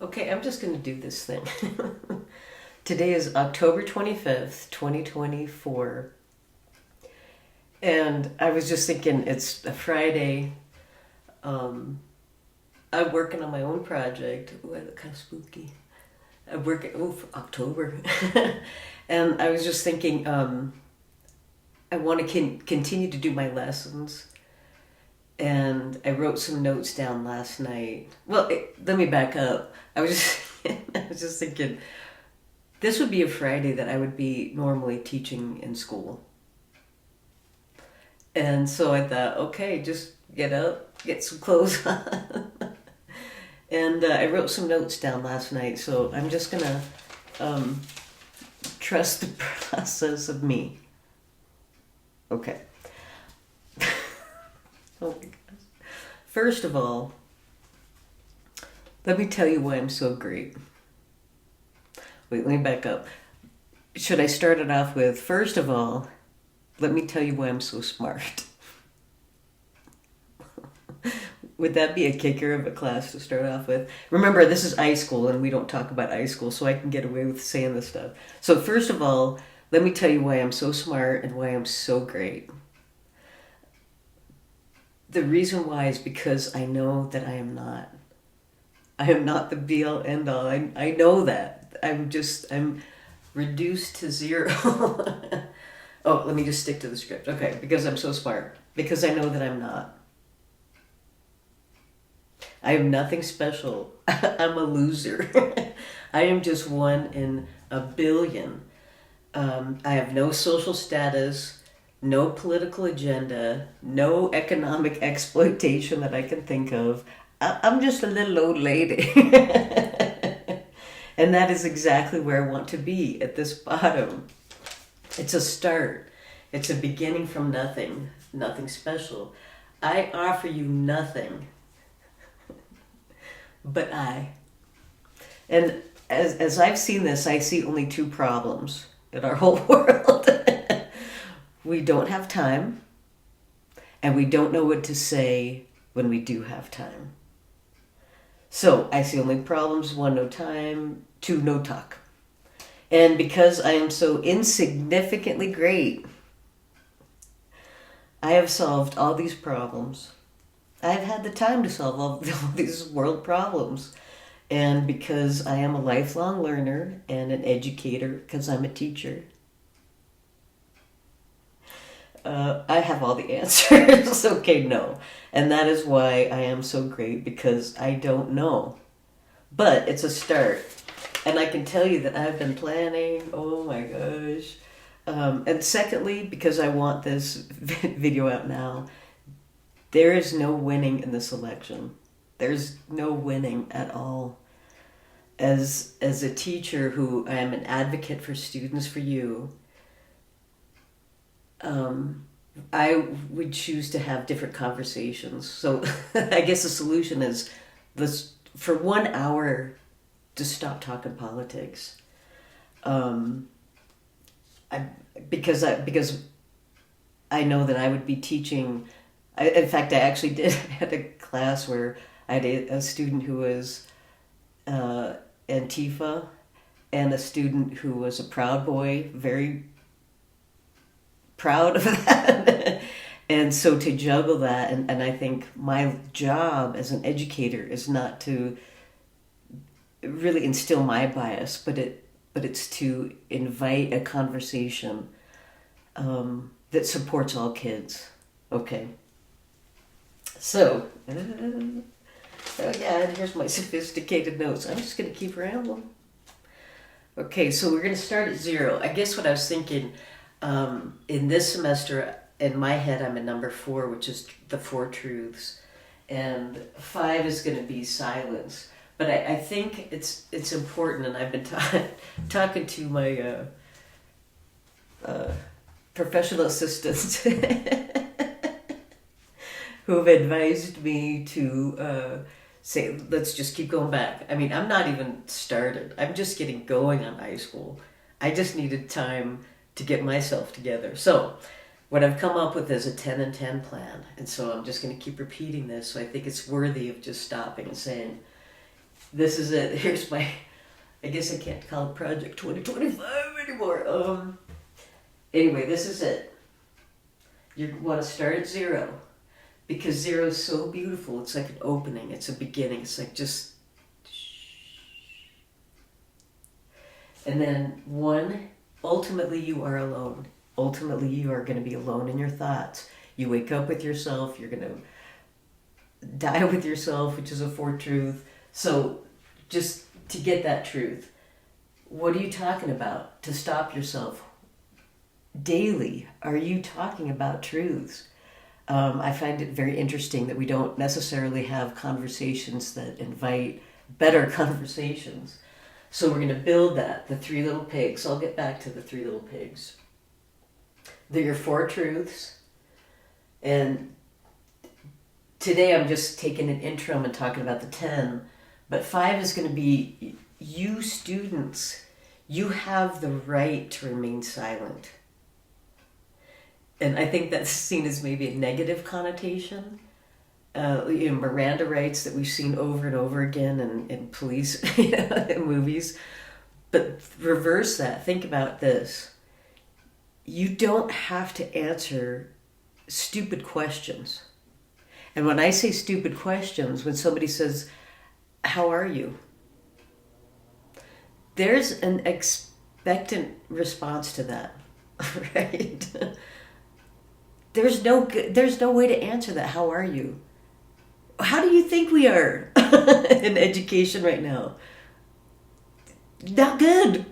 Okay, I'm just going to do this thing. Today is October 25th, 2024. And I was just thinking it's a Friday. I'm working on my own project. Ooh, I look kind of spooky. I'm working, for October. And I was just thinking I want to continue to do my lessons. And I wrote some notes down last night. Well, let me back up. I was just thinking, this would be a Friday that I would be normally teaching in school. And so I thought, okay, just get up, get some clothes on. And I wrote some notes down last night, so I'm just gonna trust the process of me. Okay. Oh my gosh. First of all, let me tell you why I'm so great. Wait, let me back up. Should I start it off with, first of all, let me tell you why I'm so smart. Would that be a kicker of a class to start off with? Remember, this is iSchool, and we don't talk about iSchool, so I can get away with saying this stuff. So first of all, let me tell you why I'm so smart and why I'm so great. The reason why is because I know that I am not. I am not the be-all, end-all. I know that. I'm reduced to zero. Oh, let me just stick to the script. Okay, because I'm so smart. Because I know that I'm not. I am nothing special. I'm a loser. I am just one in a billion. I have no social status, no political agenda, no economic exploitation that I can think of. I'm just a little old lady. And that is exactly where I want to be, at this bottom. It's a start. It's a beginning from nothing. Nothing special. I offer you nothing. But and as I've seen this, I see only two problems in our whole world. We don't have time, and we don't know what to say when we do have time. So I see only problems: one, no time; two, no talk. And because I am so insignificantly great, I have solved all these problems. I've had the time to solve all these world problems. And because I am a lifelong learner and an educator, because I'm a teacher, I have all the answers. Okay, no. And that is why I am so great, because I don't know. But it's a start. And I can tell you that I've been planning. Oh my gosh. And secondly, because I want this video out now, there is no winning in this election. There's no winning at all. As a teacher who I am an advocate for students, for you, I would choose to have different conversations. So I guess the solution is, for 1 hour, to stop talking politics. Because I know that I would be teaching. In fact, I actually had a class where I had a student who was Antifa, and a student who was a Proud Boy, very proud of that. And so to juggle that, and I think my job as an educator is not to really instill my bias, but it's to invite a conversation that supports all kids. Okay. So, oh yeah, and here's my sophisticated notes. I'm just going to keep rambling. Okay, so we're going to start at 0. I guess what I was thinking, in this semester, in my head, I'm at number 4, which is the 4 truths. And 5 is going to be silence. But I think it's important, and I've been talking to my professional assistants who have advised me to say, let's just keep going back. I mean, I'm not even started. I'm just getting going on high school. I just needed time to get myself together. So what I've come up with is a 10 and 10 plan. And so I'm just going to keep repeating this. So I think it's worthy of just stopping and saying, This is it. Here's my, I guess I can't call it Project 2025 anymore. Anyway, this is it. You want to start at 0 because 0 is so beautiful. It's like an opening. It's a beginning. It's like just, and then 1, ultimately you are alone. Ultimately you are going to be alone in your thoughts. You wake up with yourself. You're going to die with yourself, which is a 4 truth. So just to get that truth, what are you talking about to stop yourself? Daily, are you talking about truths? I find it very interesting that we don't necessarily have conversations that invite better conversations. So we're going to build that, the 3 little pigs. I'll get back to the 3 little pigs. They're your 4 truths. And today I'm just taking an intro and talking about the 10. But 5 is going to be you students. You have the right to remain silent. And I think that's seen as maybe a negative connotation. Miranda rights that we've seen over and over again in police in movies. But reverse that. Think about this. You don't have to answer stupid questions. And when I say stupid questions, when somebody says, how are you? There's an expectant response to that, right? There's no way to answer that. How are you? How do you think we are in education right now? Not good.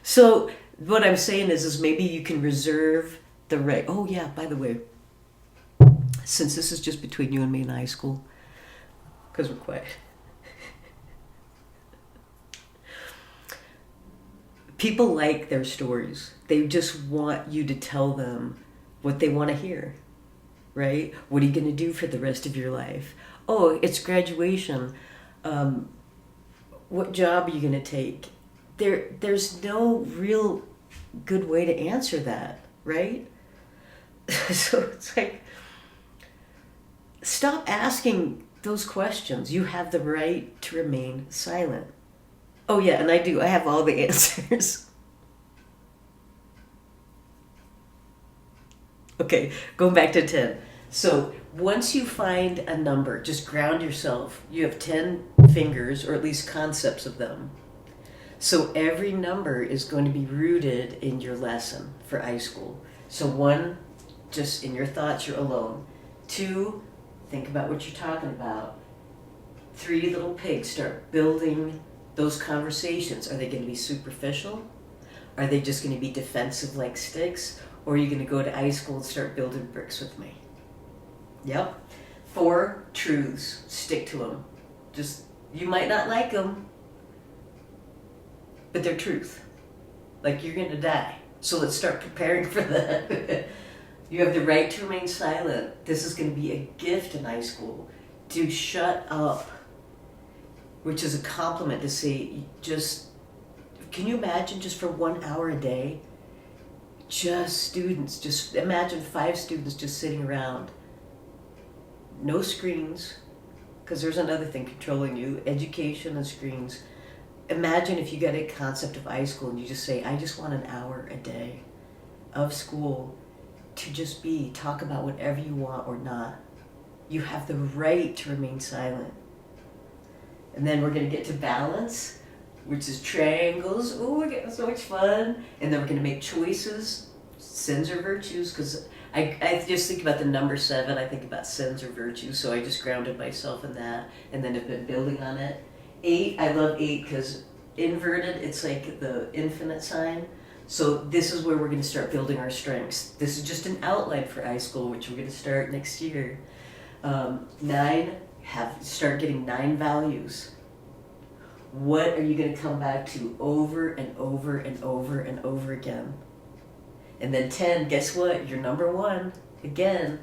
So what I'm saying is maybe you can reserve the right. Oh yeah, by the way, since this is just between you and me in high school, because we're quiet. People like their stories. They just want you to tell them what they want to hear, right? What are you going to do for the rest of your life? Oh, it's graduation. What job are you going to take? There's no real good way to answer that, right? So it's like, stop asking those questions. You have the right to remain silent. Oh yeah, and I do. I have all the answers. Okay, going back to 10. So once you find a number, just ground yourself. You have 10 fingers, or at least concepts of them. So every number is going to be rooted in your lesson for high school. So 1, just in your thoughts, you're alone. 2, think about what you're talking about. 3 little pigs, start building those conversations. Are they going to be superficial? Are they just going to be defensive like sticks? Or are you going to go to high school and start building bricks with me? Yep. 4 truths. Stick to them. Just, you might not like them, but they're truth. Like, you're going to die. So let's start preparing for that. You have the right to remain silent. This is going to be a gift in high school. To shut up, which is a compliment to say, just, can you imagine just for 1 hour a day? Just students, just imagine 5 students just sitting around. No screens, because there's another thing controlling you, education and screens. Imagine if you get a concept of high school and you just say, I just want an hour a day of school to just talk about whatever you want or not. You have the right to remain silent. And then we're going to get to balance, which is triangles. Oh, we're getting so much fun. And then we're going to make choices, sins or virtues, because I just think about the number 7. I think about sins or virtues, so I just grounded myself in that, and then have been building on it. 8, I love 8 because inverted, it's like the infinite sign. So this is where we're going to start building our strengths. This is just an outline for high school, which we're going to start next year. 9, start getting 9 values. What are you going to come back to over and over and over and over again? And then 10, guess what? You're number 1 again.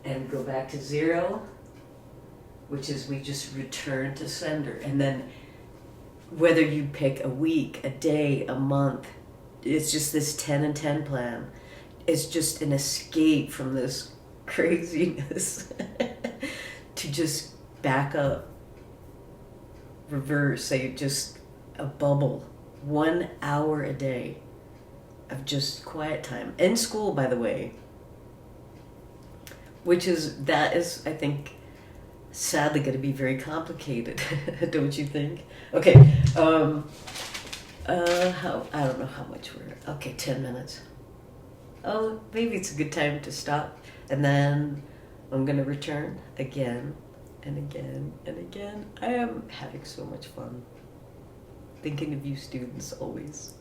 And go back to 0, which is we just return to sender. And then whether you pick a week, a day, a month, it's just this 10 and 10 plan. It's just an escape from this craziness to just back up reverse, say just a bubble, 1 hour a day of just quiet time. In school, by the way, that is, I think, sadly going to be very complicated, don't you think? Okay, I don't know how much okay, 10 minutes. Oh, maybe it's a good time to stop, and then I'm going to return again and again and again. I am having so much fun thinking of you students always.